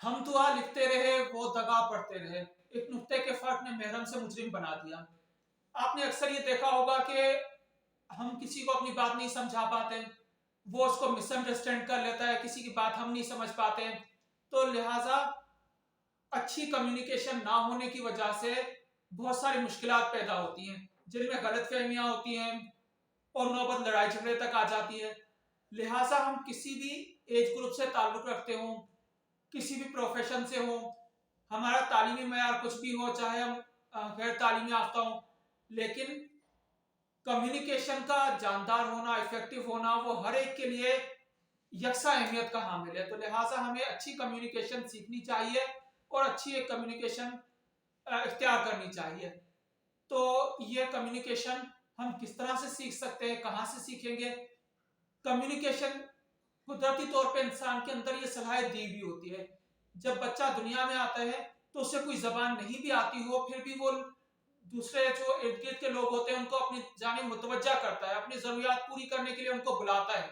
हम दुआ लिखते रहे वो दगा पढ़ते रहे, एक नुक्ते के फर्क ने मेहरम से मुजरिम बना दिया। आपने अक्सर ये देखा होगा कि हम किसी को अपनी बात नहीं समझा पाते, वो उसको मिसअंडरस्टैंड कर लेता है, किसी की बात हम नहीं समझ पाते, तो लिहाजा अच्छी कम्युनिकेशन ना होने की वजह से बहुत सारी मुश्किलात पैदा होती हैं, जिनमें गलतफहमियां होती हैं और नौबत लड़ाई झगड़े तक आ जाती है। लिहाजा हम किसी भी एज ग्रुप से ताल्लुक रखते हों, किसी भी प्रोफेशन से हो, हमारा तालीमी मयार कुछ भी हो, चाहे हम गैर तालीमी याफ्ता हो, लेकिन कम्युनिकेशन का जानदार होना, इफेक्टिव होना, वो हर एक के लिए यकसा अहमियत का हामिल है। तो लिहाजा हमें अच्छी कम्युनिकेशन सीखनी चाहिए और अच्छी एक कम्युनिकेशन इख्तियार करनी चाहिए। तो ये कम्युनिकेशन हम किस तरह से सीख सकते हैं, कहाँ से सीखेंगे? कम्युनिकेशन कुदरती तौर पे इंसान के अंदर ये सलाहियत दी हुई होती है। जब बच्चा दुनिया में आता है तो उसे कोई जबान नहीं भी आती हो, फिर भी वो दूसरे जो इर्द गिर्द के लोग होते हैं उनको अपनी जानिब मुतवज्जा करता है, अपनी जरूरियात पूरी करने के लिए उनको बुलाता है।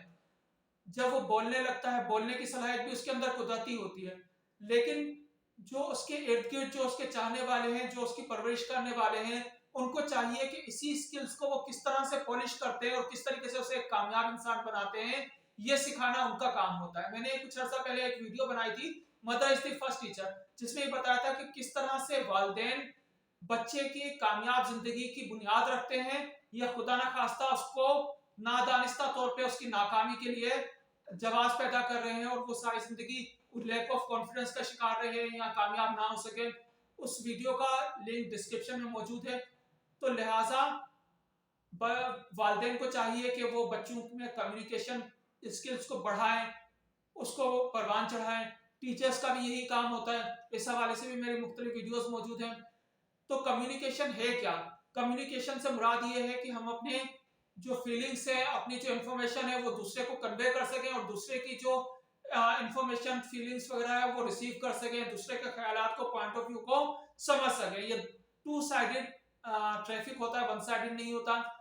जब वो बोलने लगता है, बोलने की सलाहियत भी उसके अंदर कुदरती होती है, लेकिन जो उसके इर्द गिर्द जो उसके चाहने वाले हैं, जो उसकी परवरिश करने वाले हैं, उनको चाहिए कि इसी स्किल्स को वो किस तरह से पॉलिश करते हैं और किस तरीके से उसे एक कामयाब इंसान बनाते हैं, ये सिखाना उनका काम होता है। मैंने कुछ अर्सा पहले एक वीडियो बनाई थी, mother is the first teacher, जिसमें ये बताया था कि किस तरह से वालिदैन बच्चे की कामयाब जिंदगी की बुनियाद रखते हैं, या खुदा ना खास्ता उसको नादानिस्ता तौर पे उसकी नाकामी के लिए जवाब पैदा कर रहे हैं और वो सारी जिंदगी लैक ऑफ कॉन्फिडेंस का शिकार रहे हैं या कामयाब ना हो सके। उस वीडियो का लिंक डिस्क्रिप्शन में मौजूद है। तो लिहाजा वालिदैन को चाहिए कि वो बच्चों में कम्युनिकेशन स्किल्स को बढ़ाएं, उसको परवान चढ़ाएं। टीचर्स का भी यही काम होता है। इस हवाले से भी मेरी मुख्तलिफ वीडियोस मौजूद हैं। तो कम्युनिकेशन है क्या? कम्युनिकेशन से मुराद ये है कि हम अपने जो फीलिंग्स है, अपनी जो इंफॉर्मेशन है, वो दूसरे को कन्वे कर सकें और दूसरे की जो इंफॉर्मेशन, फीलिंग्स वगैरह है वो रिसीव कर सकें, दूसरे के ख्यालात को, पॉइंट ऑफ व्यू को समझ सकें। ये टू साइडेड ट्रैफिक होता है, वन साइडेड नहीं होता।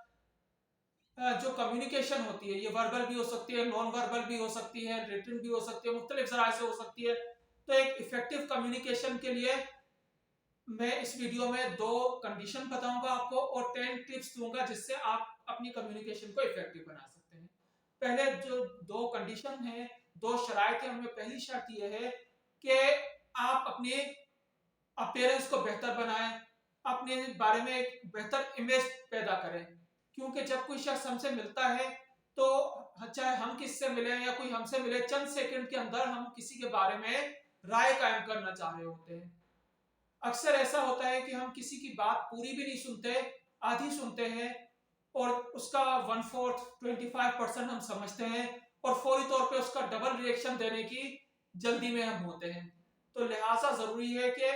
जो कम्युनिकेशन होती है ये वर्बल भी हो सकती है, नॉन वर्बल भी हो सकती है, रिटन भी हो सकती है, मुख्तलिफ जराए से हो सकती है। तो एक इफेक्टिव कम्युनिकेशन के लिए मैं इस वीडियो में 2 कंडीशन बताऊंगा आपको और 10 टिप्स दूंगा जिससे आप अपनी कम्युनिकेशन को इफेक्टिव बना सकते हैं। पहले जो 2 कंडीशन है, 2 शराइत है, उनमें पहली शर्त यह है कि आप अपने अपीयरेंस को बेहतर बनाएं, अपने बारे में एक बेहतर इमेज पैदा करें। क्योंकि जब कोई शख्स हमसे मिलता है तो चाहे हम किससे मिले या कोई हमसे मिले, चंद सेकंड के अंदर हम किसी के बारे में राय कायम करना चाह रहे होते हैं। अक्सर ऐसा होता है कि हम किसी की बात पूरी भी नहीं सुनते, आधी सुनते हैं और उसका 1/4 25% हम समझते हैं और फौरी तौर पे उसका डबल रिएक्शन देने की जल्दी में हम होते हैं। तो लिहाजा जरूरी है कि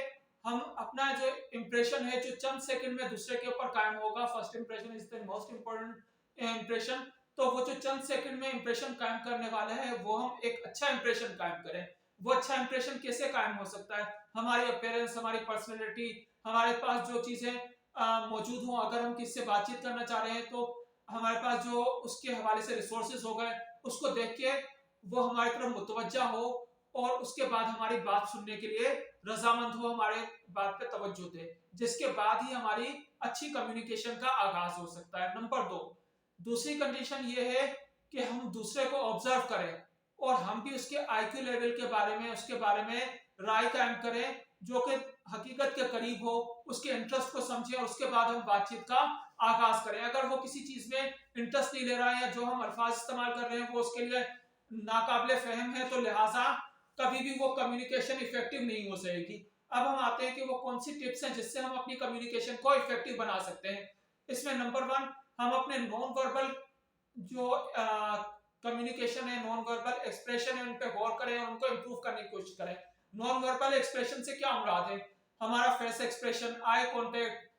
हम अपना जो इंप्रेशन है, जो चंद सेकंड में दूसरे के ऊपर कायम होगा, first impression is the most important impression, तो वो जो चंद सेकंड में इंप्रेशन कायम करने वाला है वो हम एक अच्छा इंप्रेशन कायम करें। वो अच्छा इंप्रेशन कैसे कायम हो सकता है? हमारी अपीयरेंस, हमारी पर्सनैलिटी, हमारे पास जो चीजें मौजूद हों, अगर हम किससे बातचीत करना चाह रहे हैं तो हमारे पास जो उसके हवाले से रिसोर्सेज हो गए, उसको देख के वो हमारी तरफ मुतवज्जा हो और उसके बाद हमारी बात सुनने के लिए रजामंद हो, हमारे बात पे तवज्जो दे, जिसके बाद ही हमारी अच्छी कम्युनिकेशन का आगाज हो सकता है। नंबर 2, दूसरी कंडीशन ये है कि हम दूसरे को ऑब्जर्व करें और हम भी उसके आईक्यू लेवल के बारे में, उसके बारे में राय कायम करें जो कि हकीकत के करीब हो, उसके इंटरेस्ट को समझें और उसके बाद हम बातचीत का आगाज करें। अगर वो किसी चीज में इंटरेस्ट नहीं ले रहा है या जो हम अल्फाज इस्तेमाल कर रहे हैं वो उसके लिए नाकाबिले फहम है, तो लिहाजा कभी भी वो कम्युनिकेशन इफेक्टिव नहीं हो सकेगी। अब हम आते हैं कि वो कौन सी टिप्स हैं जिससे हम अपनी कम्युनिकेशन को इफेक्टिव बना सकते हैं। इसमें नंबर 1, हम अपने नॉन वर्बल जो कम्युनिकेशन है, नॉन वर्बल एक्सप्रेशन है, उन पे गौर करें और उनको इंप्रूव करने की कोशिश करें। नॉन वर्बल एक्सप्रेशन से क्या मुराद है? हमारा फेस एक्सप्रेशन, आई कांटेक्ट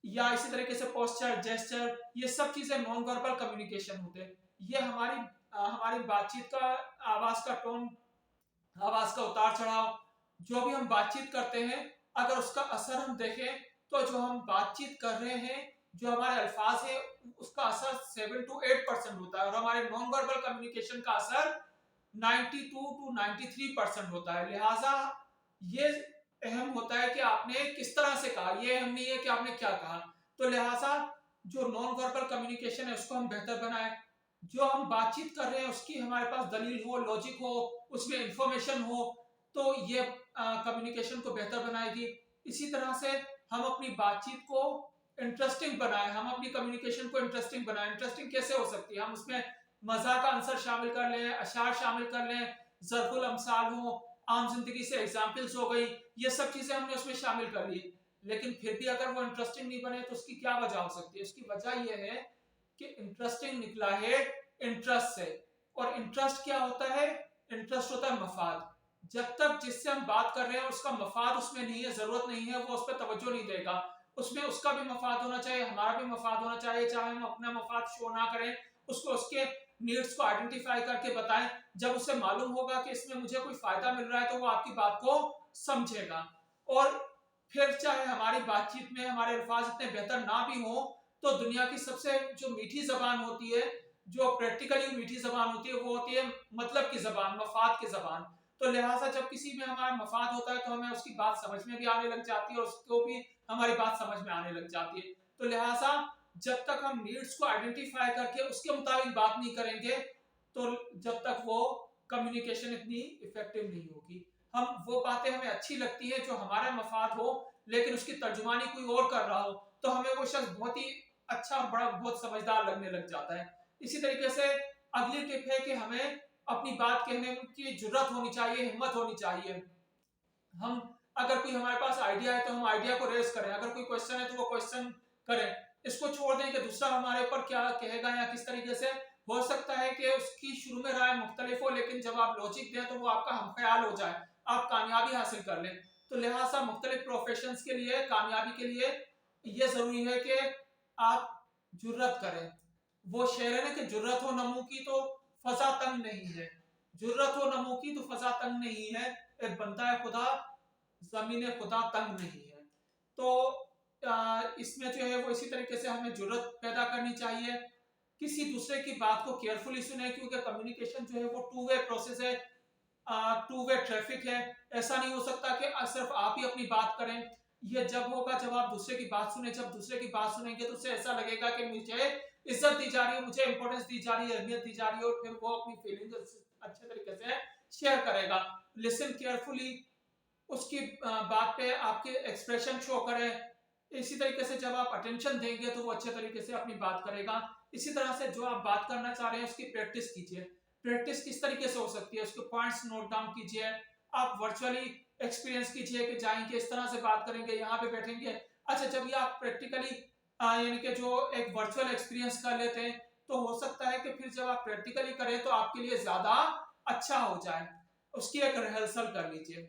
या इसी तरीके से पोस्चर, जेस्चर, ये सब चीजें नॉन वर्बल कम्युनिकेशन होते हैं। ये हमारी बातचीत का आवाज का टोन, आवाज का उतार चढ़ाव, जो भी हम बातचीत करते हैं, अगर उसका असर हम देखें तो जो हम बातचीत कर रहे हैं, जो हमारे अल्फाज है, उसका असर 7 to 8% होता है और हमारे नॉन वर्बल कम्युनिकेशन का असर 92 to 93% होता है। लिहाजा ये अहम होता है कि आपने किस तरह से कहा, ये अहम नहीं है कि आपने क्या कहा। तो लिहाजा जो नॉन वर्बल कम्युनिकेशन है उसको हम बेहतर बनाएं। जो हम बातचीत कर रहे हैं उसकी हमारे पास दलील हो, लॉजिक हो, उसमें इंफॉर्मेशन हो, तो ये कम्युनिकेशन को बेहतर बनाएगी। इसी तरह से हम अपनी बातचीत को इंटरेस्टिंग बनाएं, हम अपनी कम्युनिकेशन को इंटरेस्टिंग बनाएं। इंटरेस्टिंग कैसे हो सकती है? हम उसमें मजाक का आंसर शामिल कर लें, अशार शामिल कर लें, ज़रफुल अमसाल हो, आम जिंदगी से एग्जाम्पल्स हो गई, ये सब चीजें हमने उसमें शामिल कर ली। लेकिन फिर भी अगर वो इंटरेस्टिंग नहीं बने तो उसकी क्या वजह हो सकती है? उसकी वजह यह है कि इंटरेस्टिंग निकला है इंटरेस्ट से। और इंटरेस्ट क्या होता है? इंटरेस्ट होता है मफाद। जब तक जिससे हम बात कर रहे हैं उसका मफाद उसमें नहीं है, जरूरत नहीं है, वो उस पर तवज्जो नहीं देगा। उसमें उसका भी मफाद होना चाहिए, हमारा भी मफाद होना चाहिए। चाहे हम अपना मफाद शो ना करें, उसको उसके नीड्स को आइडेंटिफाई करके बताएं। जब उसे मालूम होगा कि इसमें मुझे कोई फायदा मिल रहा है तो वो आपकी बात को समझेगा। और फिर चाहे हमारी बातचीत में हमारे अल्फाज इतने बेहतर ना भी हो, तो दुनिया की सबसे जो मीठी जबान होती है, जो प्रैक्टिकली मीठी जबान होती है, वो होती है मतलब की जबान, मफाद की जबान। तो लिहाजा जब किसी में हमारा मफाद होता है तो हमें उसकी बात समझ में भी आने लग जाती है और उसको भी हमारी बात समझ में आने लग जाती है। तो लिहाजा जब तक हम नीड्स को आइडेंटिफाई करके उसके मुताबिक बात नहीं करेंगे, तो जब तक वो कम्युनिकेशन इतनी इफेक्टिव नहीं होगी। हम वो बातें हमें अच्छी लगती है जो हमारा मफाद हो, लेकिन उसकी तर्जुमानी कोई और कर रहा हो, तो हमें वो शख्स बहुत ही अच्छा, बड़ा, बहुत समझदार लगने लग जाता है। इसी तरीके से अगली टिप है कि हमें अपनी बात कहने की जुर्रत होनी चाहिए, हिम्मत होनी चाहिए। हम अगर कोई हमारे पास आइडिया है तो हम आइडिया को रेस करें, अगर कोई क्वेश्चन है तो वो क्वेश्चन करें। इसको छोड़ दें कि दूसरा हमारे ऊपर क्या कहेगा या किस तरीके से। हो सकता है कि उसकी शुरू में राय मुख्तलिफ हो, लेकिन जब आप लॉजिक दें तो वो आपका हमख्याल हो जाए, आप कामयाबी हासिल कर लें। तो लिहाजा मुख्तलिफ प्रोफेशंस के लिए कामयाबी के लिए ये जरूरी है कि आप जुर्रत करें। वो शेर है ना कि जुर्रत हो नमू की तो फजा तंग नहीं है। जुर्रत हो नमू की तो फजा तंग नहीं है, एक बनता है खुदा जमीन खुदा तंग नहीं है। तो इसमें जो है वो इसी तरीके से हमें जुर्रत पैदा करनी चाहिए, किसी दूसरे की बात को केयरफुली सुने, क्योंकि कम्युनिकेशन जो है वो टू वे प्रोसेस है, टू वे ट्रैफिक है। ऐसा नहीं हो सकता कि सिर्फ आप ही अपनी बात करें। ये जब होगा जब आप दूसरे की बात सुने। जब दूसरे की बात सुनेंगे तो उसे ऐसा लगेगा कि मुझे इज्जत दी जा रही है, मुझे इंपॉर्टेंस दी जा रही है, अहमियत दी जा रही है, और फिर वो अपनी फीलिंग अच्छे तरीके से शेयर करेगा। लिसन केयरफुली, उसकी बात पे आपके एक्सप्रेशन शो करें। इसी तरीके से जब आप अटेंशन देंगे तो वो अच्छे तरीके से अपनी बात करेगा। इसी तरह से जो आप बात करना चाह रहे हैं उसकी प्रैक्टिस कीजिए। प्रैक्टिस किस तरीके से हो सकती है, उसके पॉइंट्स नोट डाउन कीजिए। आप वर्चुअली एक्सपीरियंस कीजिए कि जाएंगे इस तरह से बात करेंगे, यहाँ पे बैठेंगे। अच्छा, जब ये आप प्रैक्टिकली यानी कि जो एक वर्चुअल एक्सपीरियंस कर लेते हैं, तो हो सकता है कि फिर जब आप प्रैक्टिकली करें तो आपके लिए ज्यादा अच्छा हो जाए। उसकी एक रिहर्सल कर लीजिए।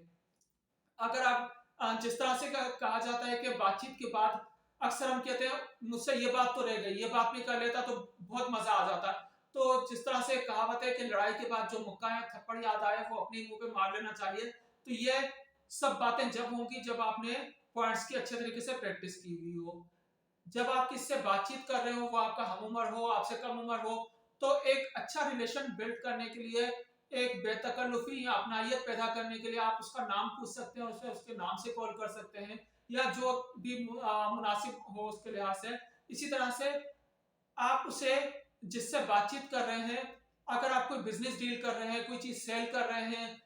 अगर आप जिस तरह से कहा जाता है कि बातचीत के बाद अक्सर हम कहते हैं मुझसे ये बात तो रह गई, ये बात नहीं कर लेता तो बहुत मजा आ जाता। तो जिस तरह से कहावत है कि लड़ाई के बाद जो मुक्का है थप्पड़ याद आए वो अपने मुंह पे मार लेना चाहिए। तो ये सब बातें जब होंगी जब आपने पॉइंट्स की अच्छे तरीके से प्रैक्टिस की हुई हो। जब आप किससे बातचीत कर रहे हो, वो आपका हम उम्र हो, आपसे कम उम्र हो, तो एक अच्छा रिलेशन बिल्ड करने के लिए, एक बेतकल्लुफी या अपनायत पैदा करने के लिए आप उसका नाम पूछ सकते हैं, उसे उसके नाम से कॉल कर सकते हैं, या जो भी मुनासिब हो उसके लिहाज से। इसी तरह से आप उसे जिससे बातचीत कर रहे हैं, अगर आप कोई बिजनेस डील कर रहे हैं, कोई चीज सेल कर रहे हैं,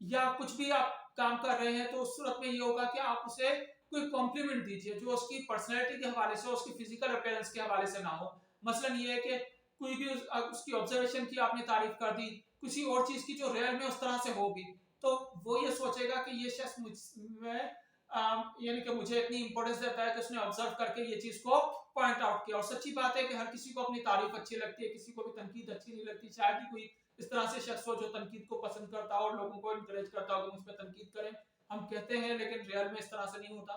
या कुछ भी आप काम कर रहे हैं, तो उस सूरत में ये होगा कि आप उसे कोई कॉम्प्लीमेंट दीजिए जो उसकी पर्सनैलिटी के हवाले से, उसकी फिजिकल अपीयरेंस के हवाले से ना हो। मसलन ये है कि कोई भी उसकी ऑब्जर्वेशन की आपने तारीफ कर दी, किसी और चीज की जो रियल में उस तरह से होगी, तो वो ये सोचेगा कि ये शख्स मुझ में यानी कि मुझे इतनी इंपॉर्टेंस देता है कि उसने ऑब्जर्व करके ये चीज को पॉइंट आउट किया। और सच्ची बात है कि हर किसी को अपनी तारीफ अच्छी लगती है, किसी को भी तनकीद अच्छी नहीं लगती। शायद ही कोई इस तरह से शख्स हो जो तनकीद को पसंद करता हो और लोगों को इनकरेज करता हो कि मुझ पर तनकीद करें। हम कहते हैं लेकिन रियल में इस तरह से नहीं होता।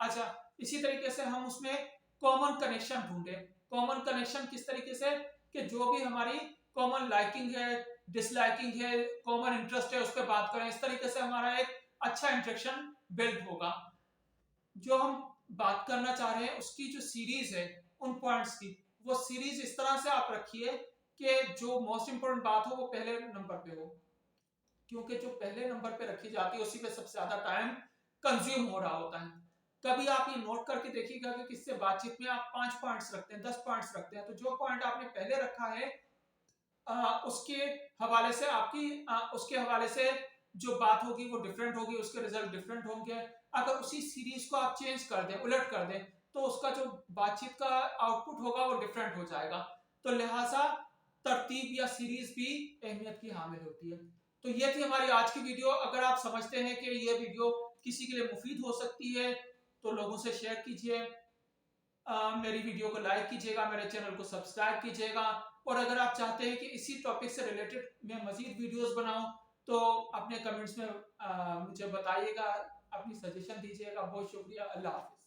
अच्छा, इसी तरीके से हम उसमें कॉमन कनेक्शन ढूंढे। कॉमन कनेक्शन किस तरीके से कि जो भी हमारी कॉमन लाइकिंग है, डिसलाइकिंग है, कॉमन इंटरेस्ट है, उस पर बात करें। इस तरीके से हमारा एक अच्छा इंटरेक्शन बिल्ड होगा। जो हम बात करना चाह रहे हैं उसकी जो सीरीज है उन पॉइंट्स की, वो सीरीज इस तरह से आप रखिए कि जो मोस्ट इंपोर्टेंट बात हो वो पहले नंबर पे हो, क्योंकि जो पहले नंबर पे रखी जाती है उसी पे सबसे ज्यादा टाइम कंज्यूम हो रहा होता है। कभी आप ये नोट करके देखिएगा कि किससे बातचीत में आप 5 पॉइंट्स रखते हैं, 10 पॉइंट्स रखते हैं, तो जो पॉइंट आपने पहले रखा है उसके हवाले से उसके हवाले से जो बात होगी वो डिफरेंट होगी, उसके रिजल्ट डिफरेंट होंगे। अगर उसी सीरीज को आप चेंज कर दें, उलट कर दें, तो उसका जो बातचीत का आउटपुट होगा वो डिफरेंट हो जाएगा। तो लिहाजा तरतीब या सीरीज भी अहमियत की हामिल होती है। तो ये थी हमारी आज की वीडियो। अगर आप समझते हैं कि ये वीडियो किसी के लिए मुफीद हो सकती है तो लोगों से शेयर कीजिए, मेरी वीडियो को लाइक कीजिएगा, मेरे चैनल को सब्सक्राइब कीजिएगा। और अगर आप चाहते हैं कि इसी टॉपिक से रिलेटेड मैं मजीद वीडियोस बनाऊं तो अपने कमेंट्स में मुझे बताइएगा, अपनी सजेशन दीजिएगा। बहुत शुक्रिया, अल्लाह हाफिज।